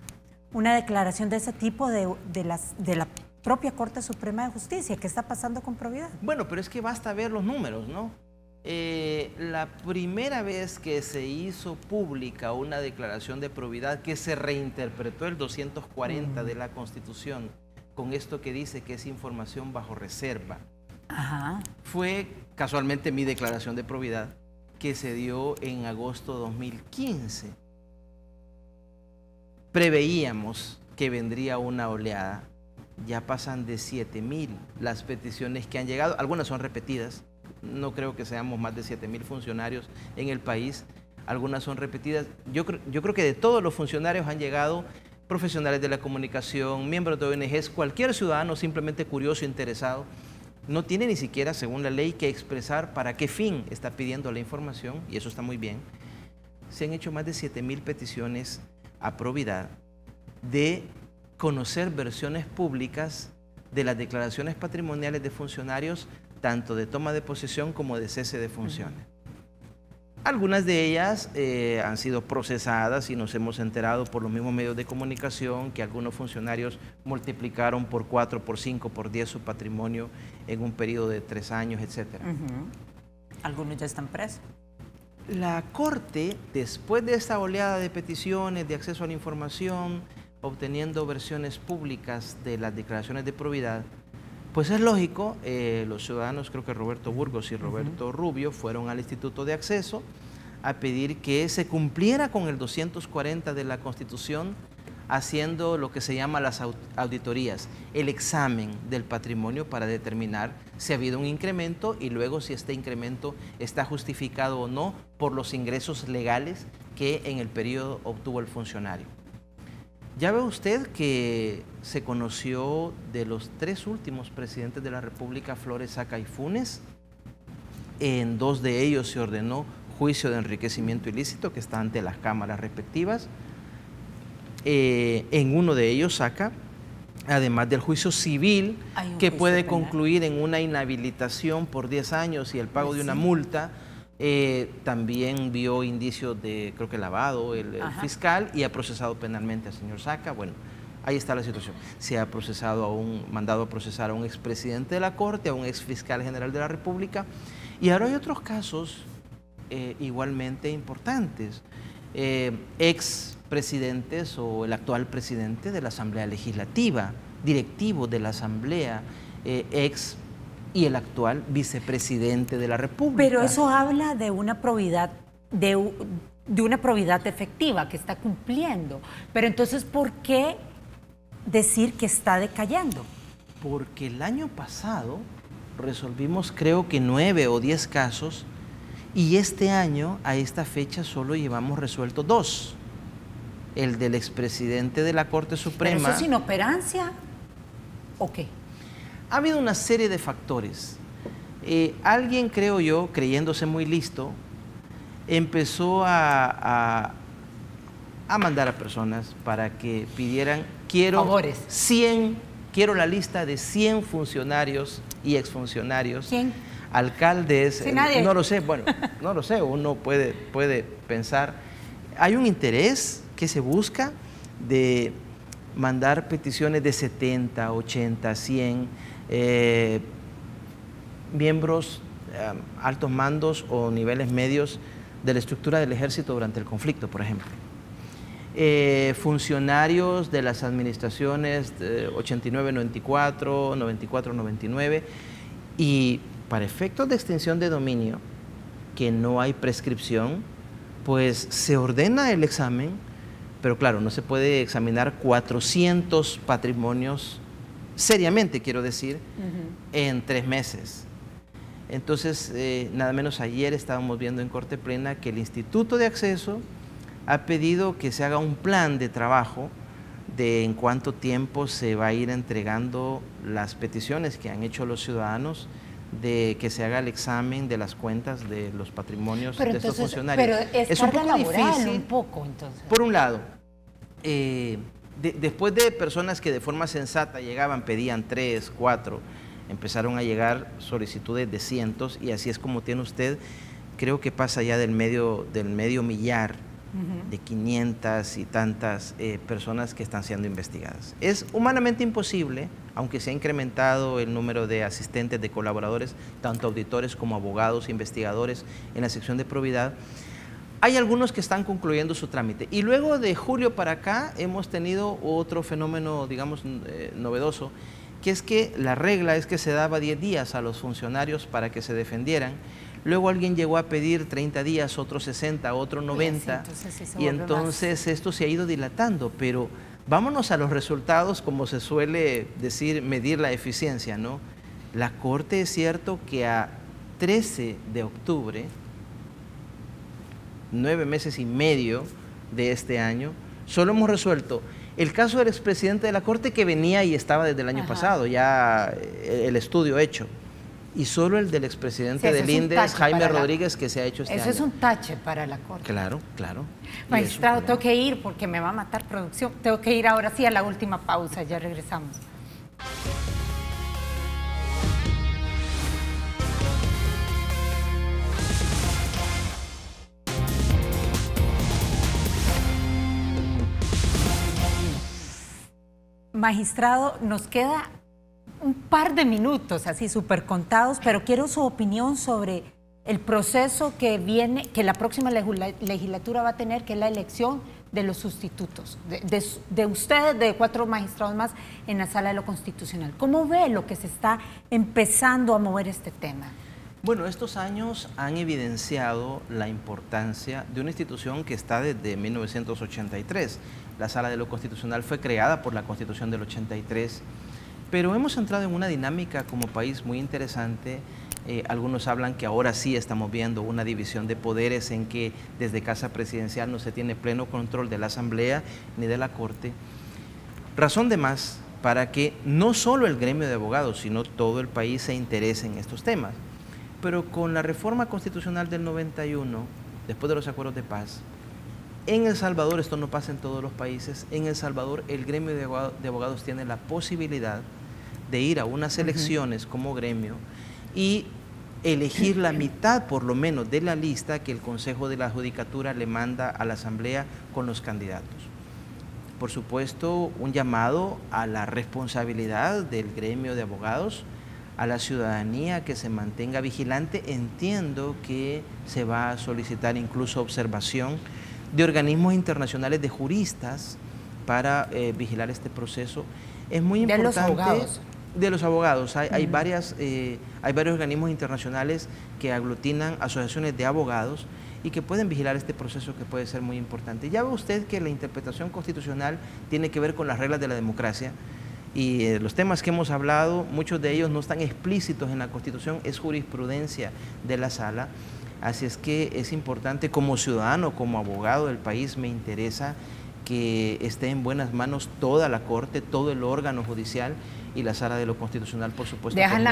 declaración de ese tipo de la propia Corte Suprema de Justicia. ¿Qué está pasando con probidad? Bueno, pero es que basta ver los números, ¿no? La primera vez que se hizo pública una declaración de probidad que se reinterpretó el 240 de la Constitución con esto que dice que es información bajo reserva, fue casualmente mi declaración de probidad que se dio en agosto de 2015. Preveíamos que vendría una oleada, ya pasan de 7,000 las peticiones que han llegado, algunas son repetidas, no creo que seamos más de 7,000 funcionarios en el país, algunas son repetidas. Yo creo que de todos los funcionarios han llegado profesionales de la comunicación, miembros de ONGs, cualquier ciudadano simplemente curioso, interesado, no tiene ni siquiera, según la ley, que expresar para qué fin está pidiendo la información, y eso está muy bien. Se han hecho más de 7,000 peticiones a probidad de conocer versiones públicas de las declaraciones patrimoniales de funcionarios, tanto de toma de posesión como de cese de funciones. Algunas de ellas han sido procesadas y nos hemos enterado por los mismos medios de comunicación que algunos funcionarios multiplicaron por 4, por 5, por 10 su patrimonio en un periodo de 3 años, etc. Algunos ya están presos. La Corte, después de esta oleada de peticiones de acceso a la información, obteniendo versiones públicas de las declaraciones de probidad, pues es lógico, los ciudadanos, creo que Roberto Burgos y Roberto Rubio, fueron al Instituto de Acceso a pedir que se cumpliera con el 240 de la Constitución, haciendo lo que se llama las auditorías, el examen del patrimonio para determinar si ha habido un incremento y luego si este incremento está justificado o no por los ingresos legales que en el periodo obtuvo el funcionario. Ya ve usted que se conoció de los 3 últimos presidentes de la República, Flores, Saca y Funes. En 2 de ellos se ordenó juicio de enriquecimiento ilícito que está ante las cámaras respectivas. En uno de ellos, Saca, además del juicio civil que puede concluir en una inhabilitación por 10 años y el pago de una multa, también vio indicios de, creo que lavado, el fiscal, y ha procesado penalmente al señor Saca. Bueno, ahí está la situación. Se ha mandado a procesar a un expresidente de la Corte, a un exfiscal general de la República, y ahora hay otros casos igualmente importantes. Expresidentes o el actual presidente de la Asamblea Legislativa, directivo de la Asamblea, ex y el actual vicepresidente de la República. Pero eso habla de una probidad, de una probidad efectiva que está cumpliendo. Pero entonces, ¿por qué decir que está decayendo? Porque el año pasado resolvimos creo que 9 o 10 casos y este año a esta fecha solo llevamos resueltos 2. El del expresidente de la Corte Suprema. ¿Pero eso es inoperancia o qué? Ha habido una serie de factores. Alguien, creo yo, creyéndose muy listo, empezó a mandar a personas para que pidieran, quiero la lista de 100 funcionarios y exfuncionarios. ¿Quién? Alcaldes, Sí, nadie. no lo sé, bueno, no lo sé, uno puede pensar. Hay un interés que se busca de mandar peticiones de 70, 80, 100 miembros, altos mandos o niveles medios de la estructura del ejército durante el conflicto, por ejemplo. Funcionarios de las administraciones 89-94, 94-99, y para efectos de extinción de dominio, que no hay prescripción, pues se ordena el examen, pero claro, no se puede examinar 400 patrimonios, seriamente quiero decir, en 3 meses. Entonces, nada menos ayer estábamos viendo en Corte Plena que el Instituto de Acceso ha pedido que se haga un plan de trabajo de en cuánto tiempo se va a ir entregando las peticiones que han hecho los ciudadanos de que se haga el examen de las cuentas de los patrimonios de estos funcionarios. Pero es un poco difícil. Un poco, entonces. Por un lado, después de personas que de forma sensata llegaban, pedían 3, 4, empezaron a llegar solicitudes de cientos, y así es como tiene usted, creo que pasa ya del medio millar, de 500 y tantas personas que están siendo investigadas. Es humanamente imposible, aunque se ha incrementado el número de asistentes, de colaboradores, tanto auditores como abogados, investigadores en la sección de probidad. Hay algunos que están concluyendo su trámite. Y luego de julio para acá hemos tenido otro fenómeno, digamos, novedoso, que es que la regla es que se daba 10 días a los funcionarios para que se defendieran. Luego alguien llegó a pedir 30 días, otro 60, otro 90, y entonces esto se ha ido dilatando, pero vámonos a los resultados, como se suele decir, medir la eficiencia, ¿no? La Corte, es cierto que a 13 de octubre, 9 meses y medio de este año, solo hemos resuelto el caso del expresidente de la Corte, que venía y estaba desde el año pasado, ya el estudio hecho. Y solo el del expresidente del INDES, Jaime Rodríguez, que se ha hecho este año. Eso es un tache para la Corte. Claro, claro. Magistrado, tengo que ir porque me va a matar producción. Tengo que ir ahora sí a la última pausa, ya regresamos. Magistrado, nos queda un par de minutos, así súper contados, pero quiero su opinión sobre el proceso que viene, que la próxima legislatura va a tener, que es la elección de los sustitutos, de ustedes, de 4 magistrados más en la Sala de lo Constitucional. ¿Cómo ve lo que se está empezando a mover este tema? Bueno, estos años han evidenciado la importancia de una institución que está desde 1983. La Sala de lo Constitucional fue creada por la Constitución del 83, pero hemos entrado en una dinámica como país muy interesante. Algunos hablan que ahora sí estamos viendo una división de poderes en que desde Casa Presidencial no se tiene pleno control de la Asamblea ni de la Corte. Razón de más para que no solo el gremio de abogados, sino todo el país se interese en estos temas. Pero con la reforma constitucional del 91, después de los acuerdos de paz, en El Salvador, esto no pasa en todos los países, en El Salvador el gremio de abogados tiene la posibilidad de ir a unas elecciones como gremio y elegir la mitad por lo menos de la lista que el Consejo de la Judicatura le manda a la Asamblea con los candidatos. Por supuesto, un llamado a la responsabilidad del gremio de abogados, a la ciudadanía que se mantenga vigilante. Entiendo que se va a solicitar incluso observación de organismos internacionales de juristas para vigilar este proceso. Es muy importante. De los abogados. De los abogados, hay varios organismos internacionales que aglutinan asociaciones de abogados y que pueden vigilar este proceso que puede ser muy importante. Ya ve usted que la interpretación constitucional tiene que ver con las reglas de la democracia y los temas que hemos hablado, muchos de ellos no están explícitos en la Constitución, es jurisprudencia de la Sala. Así es que es importante, como ciudadano, como abogado del país, me interesa que esté en buenas manos toda la Corte, todo el órgano judicial y la Sala de lo Constitucional, por supuesto. Dejan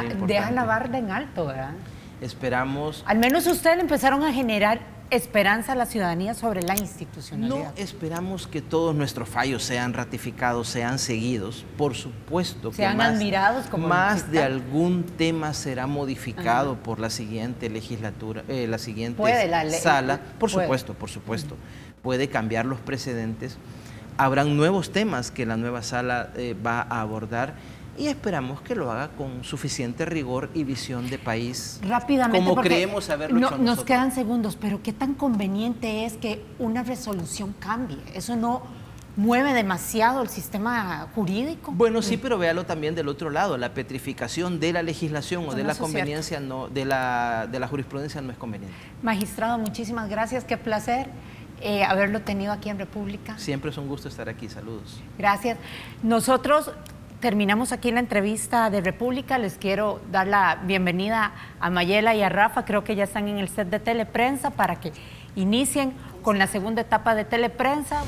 la barra en alto, ¿verdad? Esperamos... Al menos ustedes empezaron a generar esperanza a la ciudadanía sobre la institucionalidad. No esperamos que todos nuestros fallos sean ratificados, sean seguidos. Por supuesto que sean admirados como más de algún tema será modificado por la siguiente legislatura, la siguiente sala. Por supuesto. Puede cambiar los precedentes. Habrán nuevos temas que la nueva sala va a abordar y esperamos que lo haga con suficiente rigor y visión de país. Rápidamente, como creemos haberlo hecho nosotros. Nos quedan segundos, pero ¿qué tan conveniente es que una resolución cambie? ¿Eso no mueve demasiado el sistema jurídico? Bueno, sí, pero véalo también del otro lado. La petrificación de la legislación o de la conveniencia, de la jurisprudencia no es conveniente. Magistrado, muchísimas gracias. Qué placer haberlo tenido aquí en República. Siempre es un gusto estar aquí. Saludos. Gracias. Nosotros terminamos aquí la entrevista de República. Les quiero dar la bienvenida a Mayela y a Rafa. Creo que ya están en el set de Teleprensa para que inicien con la segunda etapa de Teleprensa.